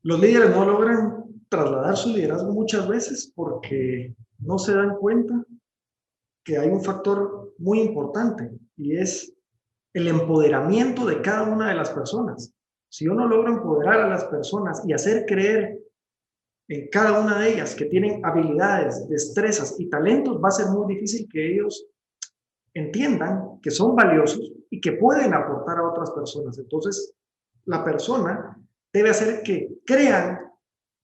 Los líderes no logran trasladar su liderazgo muchas veces porque no se dan cuenta que hay un factor muy importante y es el empoderamiento de cada una de las personas. Si uno logra empoderar a las personas y hacer creer en cada una de ellas que tienen habilidades, destrezas y talentos, va a ser muy difícil que ellos entiendan que son valiosos y que pueden aportar a otras personas. Entonces, la persona debe hacer que crean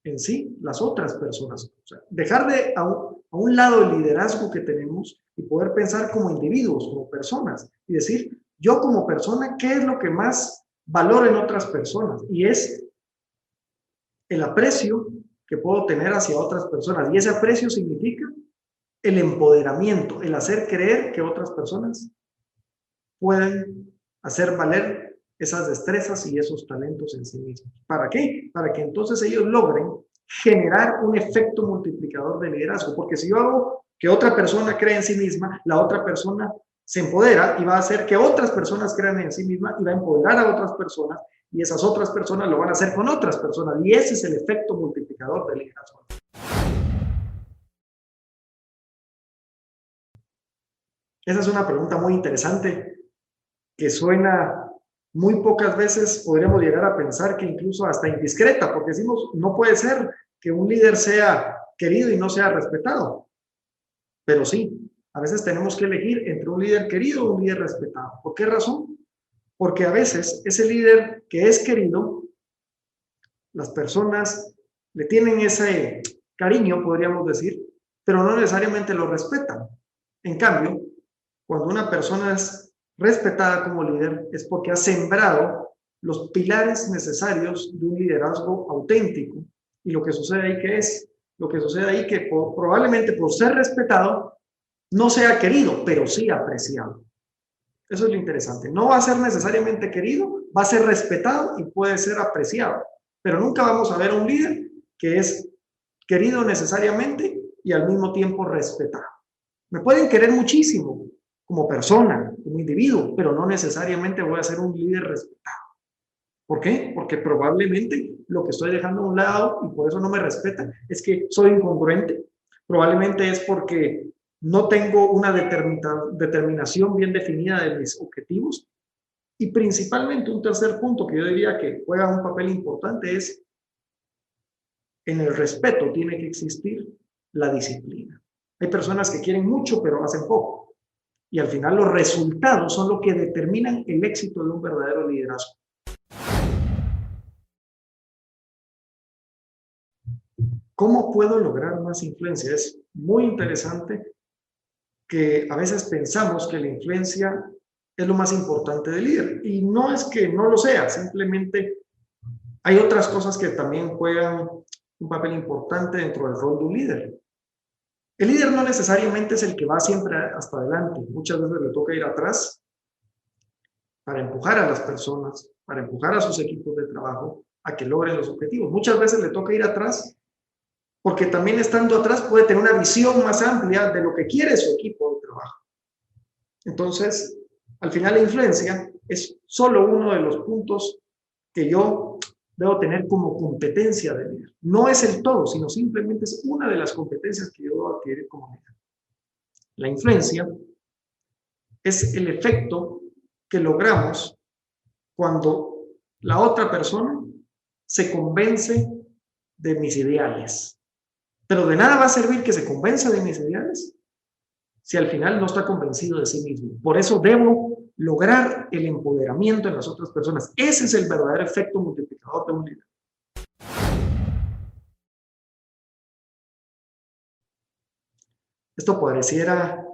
en sí las otras personas. O sea, dejar a un lado el liderazgo que tenemos y poder pensar como individuos, como personas, y decir, yo como persona, ¿qué es lo que más valoro en otras personas? Y es el aprecio que puedo tener hacia otras personas. Y ese aprecio significa el empoderamiento, el hacer creer que otras personas pueden hacer valer esas destrezas y esos talentos en sí mismos. ¿Para qué? Para que entonces ellos logren generar un efecto multiplicador de liderazgo. Porque si yo hago que otra persona crea en sí misma, la otra persona se empodera y va a hacer que otras personas crean en sí misma y va a empoderar a otras personas y esas otras personas lo van a hacer con otras personas. Y ese es el efecto multiplicador del liderazgo. Esa es una pregunta muy interesante que suena muy pocas veces, podríamos llegar a pensar que incluso hasta indiscreta, porque decimos, no puede ser que un líder sea querido y no sea respetado, pero sí, a veces tenemos que elegir entre un líder querido o un líder respetado. ¿Por qué razón? Porque a veces ese líder que es querido, las personas le tienen ese cariño, podríamos decir, pero no necesariamente lo respetan. En cambio, cuando una persona es respetada como líder es porque ha sembrado los pilares necesarios de un liderazgo auténtico. Y lo que sucede ahí, ¿qué es? Lo que sucede ahí que probablemente por ser respetado no sea querido, pero sí apreciado. Eso es lo interesante. No va a ser necesariamente querido, va a ser respetado y puede ser apreciado. Pero nunca vamos a ver a un líder que es querido necesariamente y al mismo tiempo respetado. Me pueden querer muchísimo como persona, como individuo, pero no necesariamente voy a ser un líder respetado. ¿Por qué? Porque probablemente lo que estoy dejando a un lado y por eso no me respetan es que soy incongruente. Probablemente es porque no tengo una determinación bien definida de mis objetivos. Y principalmente un tercer punto que yo diría que juega un papel importante es en el respeto tiene que existir la disciplina. Hay personas que quieren mucho pero hacen poco. Y al final los resultados son lo que determinan el éxito de un verdadero liderazgo. ¿Cómo puedo lograr más influencia? Es muy interesante que a veces pensamos que la influencia es lo más importante del líder. Y no es que no lo sea, simplemente hay otras cosas que también juegan un papel importante dentro del rol de un líder. El líder no necesariamente es el que va siempre hasta adelante. Muchas veces le toca ir atrás para empujar a las personas, para empujar a sus equipos de trabajo a que logren los objetivos. Muchas veces le toca ir atrás porque también estando atrás puede tener una visión más amplia de lo que quiere su equipo de trabajo. Entonces, al final la influencia es solo uno de los puntos que yo debo tener como competencia de líder. No es el todo, sino simplemente es una de las competencias que yo debo adquirir como líder. La influencia es el efecto que logramos cuando la otra persona se convence de mis ideales. Pero de nada va a servir que se convenza de mis ideales si al final no está convencido de sí mismo. Por eso debo lograr el empoderamiento en las otras personas. Ese es el verdadero efecto multiplicador de un líder. Esto pareciera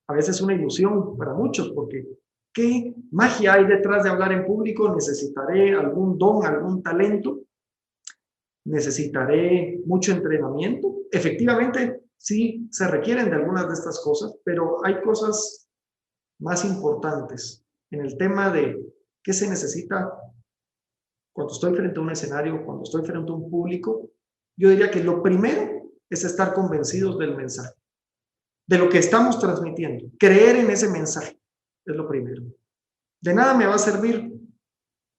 a veces una ilusión para muchos, porque ¿qué magia hay detrás de hablar en público? ¿Necesitaré algún don, algún talento? ¿Necesitaré mucho entrenamiento? Efectivamente, sí se requieren de algunas de estas cosas, pero hay cosas más importantes en el tema de qué se necesita cuando estoy frente a un escenario, cuando estoy frente a un público. Yo diría que lo primero es estar convencidos del mensaje, de lo que estamos transmitiendo, creer en ese mensaje es lo primero. De nada me va a servir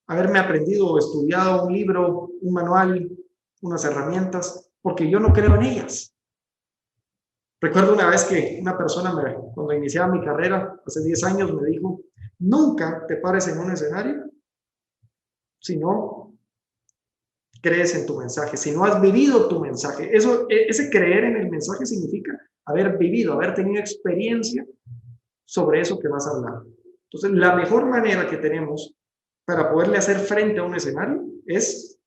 haberme aprendido o estudiado un libro, un manual, unas herramientas, porque yo no creo en ellas. Recuerdo una vez que una persona, cuando iniciaba mi carrera, hace 10 años, me dijo, nunca te pares en un escenario si no crees en tu mensaje, si no has vivido tu mensaje. Ese creer en el mensaje significa haber vivido, haber tenido experiencia sobre eso que vas a hablar. Entonces, la mejor manera que tenemos para poderle hacer frente a un escenario es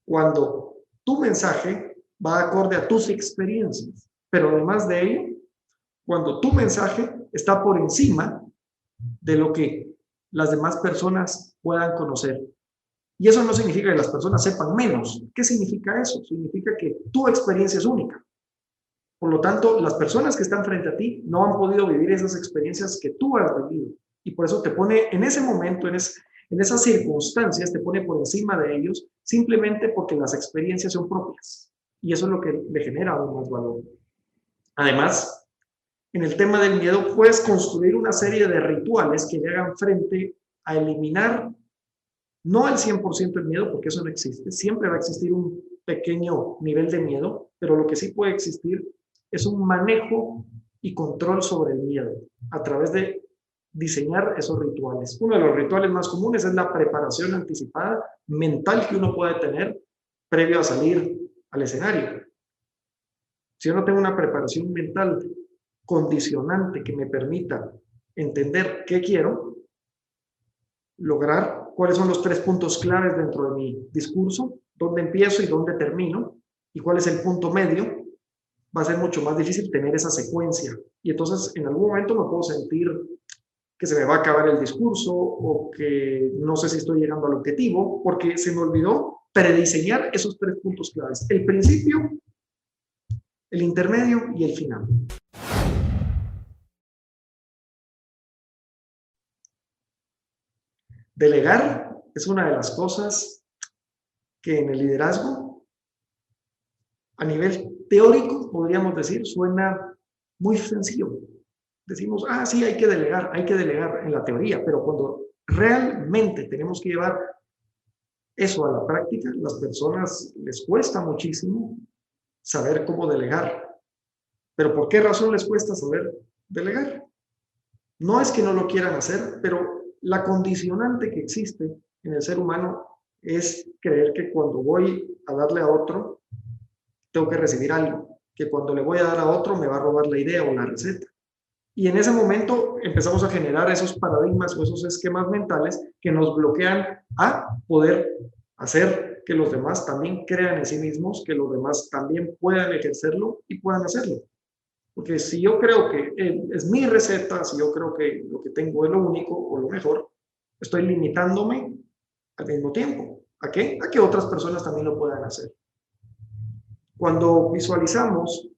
cuando tu mensaje va acorde a tus experiencias. Pero además de ello, cuando tu mensaje está por encima de lo que las demás personas puedan conocer. Y eso no significa que las personas sepan menos. ¿Qué significa eso? Significa que tu experiencia es única. Por lo tanto, las personas que están frente a ti no han podido vivir esas experiencias que tú has vivido. Y por eso te pone en ese momento, en esas circunstancias, te pone por encima de ellos, simplemente porque las experiencias son propias. Y eso es lo que le genera aún más valor. Además, en el tema del miedo, puedes construir una serie de rituales que le hagan frente a eliminar, no al 100% el miedo, porque eso no existe. Siempre va a existir un pequeño nivel de miedo, pero lo que sí puede existir es un manejo y control sobre el miedo a través de diseñar esos rituales. Uno de los rituales más comunes es la preparación anticipada mental que uno puede tener previo a salir al escenario. Si yo no tengo una preparación mental condicionante que me permita entender qué quiero, lograr cuáles son los 3 puntos claves dentro de mi discurso, dónde empiezo y dónde termino, y cuál es el punto medio, va a ser mucho más difícil tener esa secuencia. Y entonces en algún momento me puedo sentir que se me va a acabar el discurso o que no sé si estoy llegando al objetivo, porque se me olvidó prediseñar esos 3 puntos claves: el principio, el intermedio y el final. Delegar es una de las cosas que en el liderazgo, a nivel teórico, podríamos decir, suena muy sencillo. Decimos, sí, hay que delegar en la teoría, pero cuando realmente tenemos que llevar eso a la práctica, las personas les cuesta muchísimo saber cómo delegar. ¿Pero por qué razón les cuesta saber delegar? No es que no lo quieran hacer, pero la condicionante que existe en el ser humano es creer que cuando voy a darle a otro, tengo que recibir algo, que cuando le voy a dar a otro me va a robar la idea o la receta. Y en ese momento empezamos a generar esos paradigmas o esos esquemas mentales que nos bloquean a poder hacer que los demás también crean en sí mismos, que los demás también puedan ejercerlo y puedan hacerlo. Porque si yo creo que es mi receta, si yo creo que lo que tengo es lo único o lo mejor, estoy limitándome al mismo tiempo. ¿A qué? A que otras personas también lo puedan hacer. Cuando visualizamos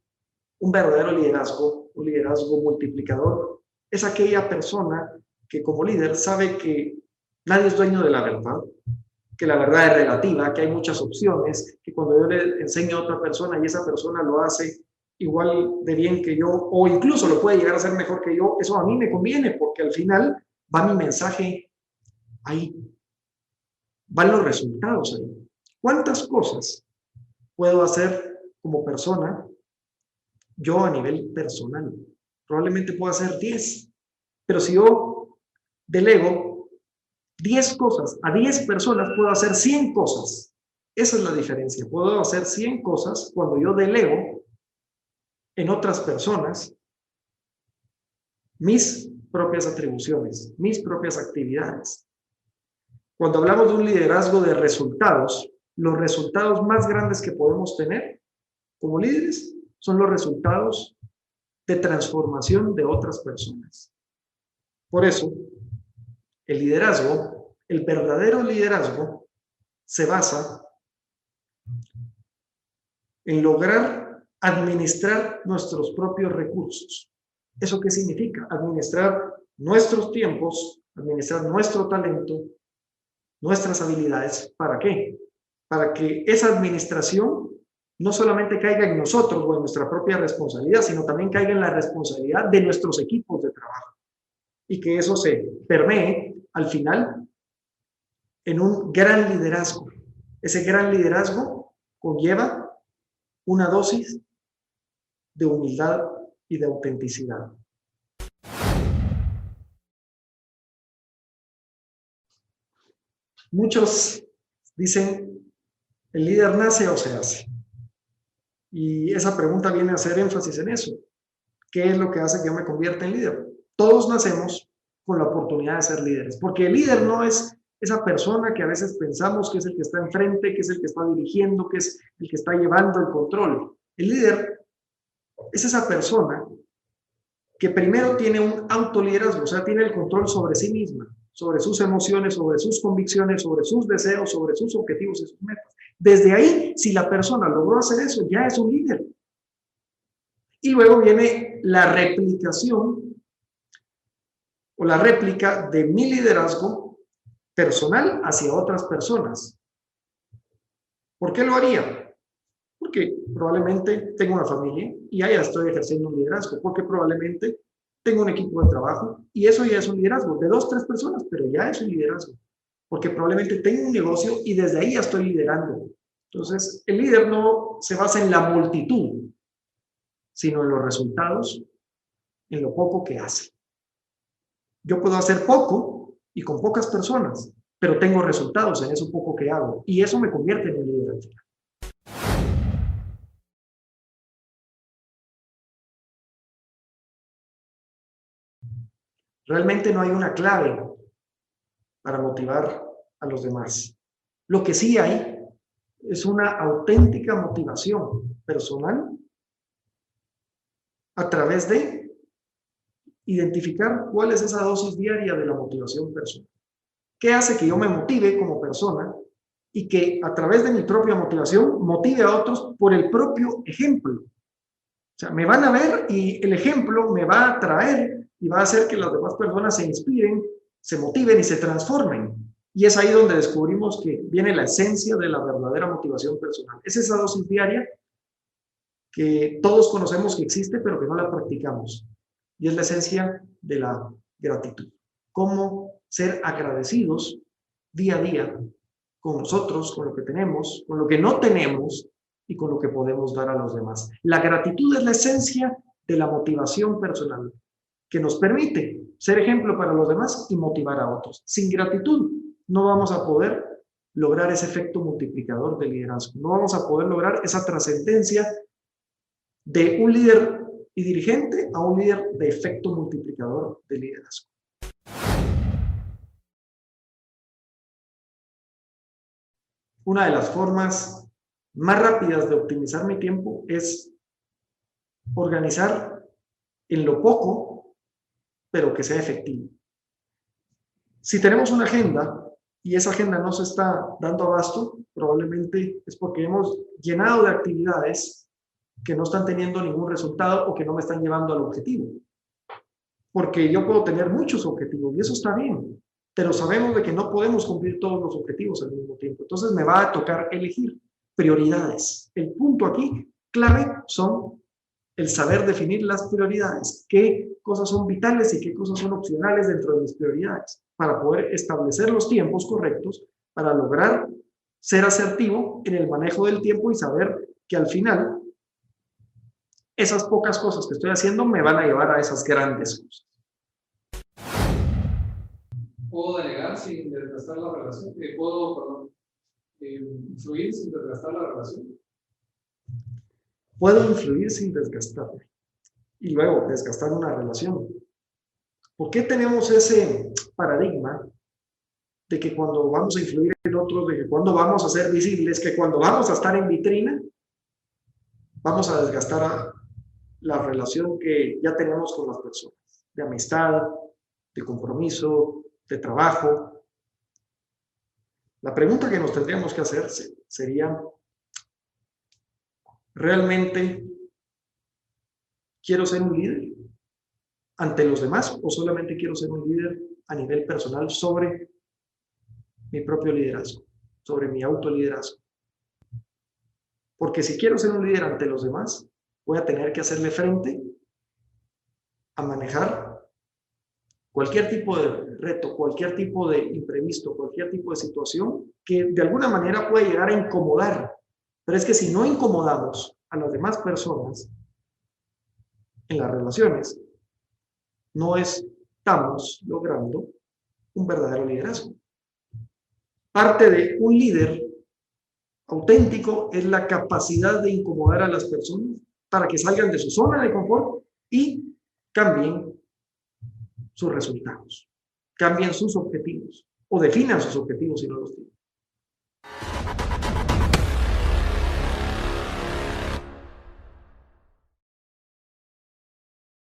un verdadero liderazgo, un liderazgo multiplicador, es aquella persona que como líder sabe que nadie es dueño de la verdad, que la verdad es relativa, que hay muchas opciones, que cuando yo le enseño a otra persona y esa persona lo hace igual de bien que yo, o incluso lo puede llegar a hacer mejor que yo, eso a mí me conviene, porque al final va mi mensaje ahí, van los resultados ahí. ¿Cuántas cosas puedo hacer como persona yo a nivel personal? Probablemente puedo hacer 10, pero si yo delego 10 cosas a 10 personas, puedo hacer 100 cosas. Esa es la diferencia. Puedo hacer 100 cosas cuando yo delego en otras personas mis propias atribuciones, mis propias actividades. Cuando hablamos de un liderazgo de resultados, los resultados más grandes que podemos tener como líderes son los resultados de transformación de otras personas. Por eso, el liderazgo, el verdadero liderazgo, se basa en lograr administrar nuestros propios recursos. ¿Eso qué significa? Administrar nuestros tiempos, administrar nuestro talento, nuestras habilidades. ¿Para qué? Para que esa administración no solamente caiga en nosotros o en nuestra propia responsabilidad, sino también caiga en la responsabilidad de nuestros equipos de trabajo. Y que eso se permee al final en un gran liderazgo. Ese gran liderazgo conlleva una dosis de humildad y de autenticidad. Muchos dicen, ¿el líder nace o se hace? Y esa pregunta viene a hacer énfasis en eso. ¿Qué es lo que hace que yo me convierta en líder? Todos nacemos con la oportunidad de ser líderes, porque el líder no es esa persona que a veces pensamos que es el que está enfrente, que es el que está dirigiendo, que es el que está llevando el control. El líder es esa persona que primero tiene un autoliderazgo, o sea, tiene el control sobre sí misma, sobre sus emociones, sobre sus convicciones, sobre sus deseos, sobre sus objetivos y sus metas. Desde ahí, si la persona logró hacer eso, ya es un líder. Y luego viene la replicación o la réplica de mi liderazgo personal hacia otras personas. ¿Por qué lo haría? Porque probablemente tengo una familia y allá estoy ejerciendo un liderazgo, porque probablemente tengo un equipo de trabajo y eso ya es un liderazgo de 2, 3 personas, pero ya es un liderazgo, porque probablemente tengo un negocio y desde ahí ya estoy liderando. Entonces, el líder no se basa en la multitud, sino en los resultados, en lo poco que hace. Yo puedo hacer poco y con pocas personas, pero tengo resultados en eso poco que hago y eso me convierte en un líder. Realmente no hay una clave para motivar a los demás. Lo que sí hay es una auténtica motivación personal a través de identificar cuál es esa dosis diaria de la motivación personal. ¿Qué hace que yo me motive como persona y que a través de mi propia motivación motive a otros por el propio ejemplo? O sea, me van a ver y el ejemplo me va a atraer y va a hacer que las demás personas se inspiren, se motiven y se transformen. Y es ahí donde descubrimos que viene la esencia de la verdadera motivación personal. Es esa dosis diaria que todos conocemos que existe, pero que no la practicamos. Y es la esencia de la gratitud. Cómo ser agradecidos día a día con nosotros, con lo que tenemos, con lo que no tenemos y con lo que podemos dar a los demás. La gratitud es la esencia de la motivación personal, que nos permite ser ejemplo para los demás y motivar a otros. Sin gratitud no vamos a poder lograr ese efecto multiplicador de liderazgo. No vamos a poder lograr esa trascendencia de un líder y dirigente a un líder de efecto multiplicador de liderazgo. Una de las formas más rápidas de optimizar mi tiempo es organizar en lo poco, pero que sea efectivo. Si tenemos una agenda y esa agenda no se está dando abasto, probablemente es porque hemos llenado de actividades que no están teniendo ningún resultado o que no me están llevando al objetivo. Porque yo puedo tener muchos objetivos y eso está bien, pero sabemos de que no podemos cumplir todos los objetivos al mismo tiempo. Entonces me va a tocar elegir prioridades. El punto aquí clave son el saber definir las prioridades, qué cosas son vitales y qué cosas son opcionales dentro de mis prioridades, para poder establecer los tiempos correctos, para lograr ser asertivo en el manejo del tiempo y saber que al final esas pocas cosas que estoy haciendo me van a llevar a esas grandes cosas. ¿Puedo delegar sin desgastar la relación? ¿Puedo influir sin desgastar la relación? Puedo influir sin desgastarme y luego desgastar una relación. ¿Por qué tenemos ese paradigma de que cuando vamos a influir en otros, de que cuando vamos a ser visibles, que cuando vamos a estar en vitrina, vamos a desgastar la relación que ya tenemos con las personas, de amistad, de compromiso, de trabajo? La pregunta que nos tendríamos que hacer sería, ¿realmente quiero ser un líder ante los demás o solamente quiero ser un líder a nivel personal sobre mi propio liderazgo, sobre mi autoliderazgo? Porque si quiero ser un líder ante los demás, voy a tener que hacerle frente a manejar cualquier tipo de reto, cualquier tipo de imprevisto, cualquier tipo de situación que de alguna manera puede llegar a incomodar Pero es que si no incomodamos a las demás personas en las relaciones, no estamos logrando un verdadero liderazgo. Parte de un líder auténtico es la capacidad de incomodar a las personas para que salgan de su zona de confort y cambien sus resultados, cambien sus objetivos o definan sus objetivos si no los tienen.